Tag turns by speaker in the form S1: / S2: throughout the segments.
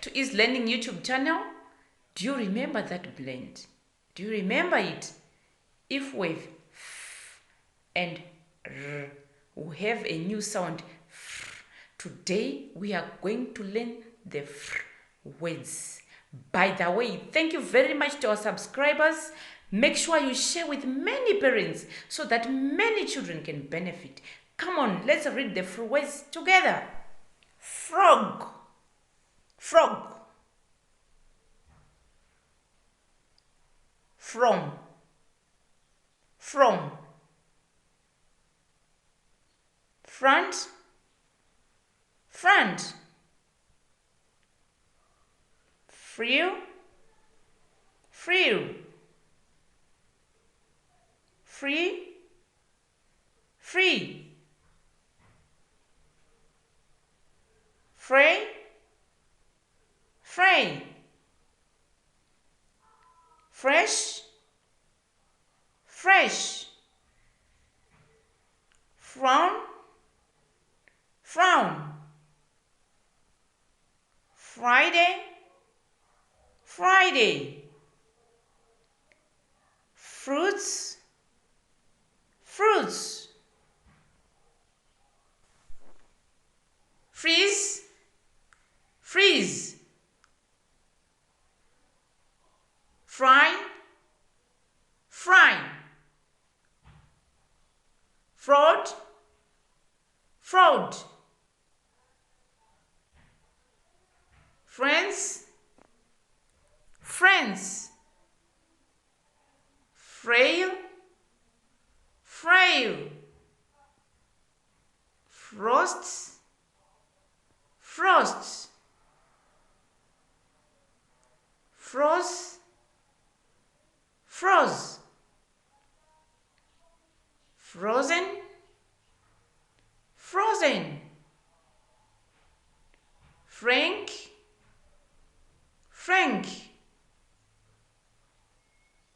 S1: to His Learning YouTube channel. Do you remember that blend? Do you remember it? If we have f and r, we have a new sound. Today we are going to learn the f words. By the way, thank you very much to our subscribers. Make sure you share with many parents so that many children can benefit. Come on, let's read the f words together. Frog, frog. From, front, front. Frail, frail. Free, free. Frail, frail. Fresh, fresh. Frown, frown. Friday, Friday. Fruits, fruits. Freeze, freeze. Fry, fry. Fraud, fraud. Friends, friends. Frail, frail. Frosts, frosts. Froze, froze. Frozen, frozen. Frank, frank.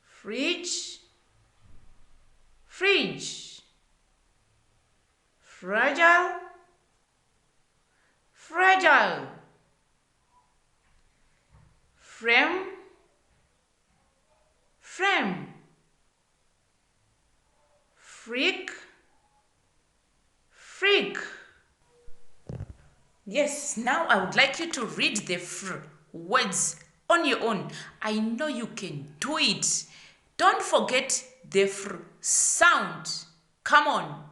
S1: Fridge, fridge. Fragile, fragile. Frame, frame. Freak, freak. Yes, now I would like you to read the words on your own. I know you can do it. Don't forget the sound. Come on.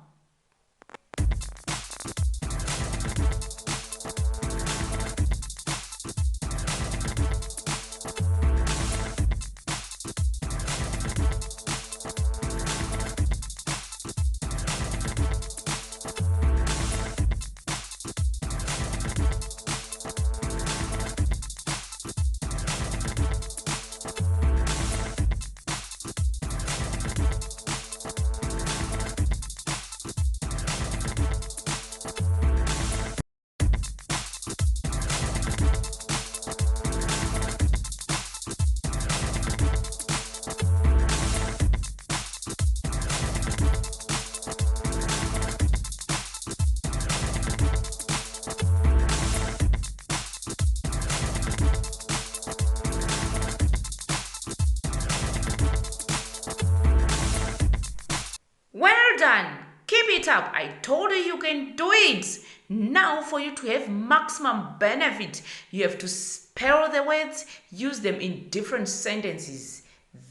S1: Done. Keep it up. I told you you can do it. Now for you to have maximum benefit, you have to spell the words, use them in different sentences.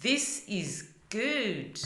S1: This is good.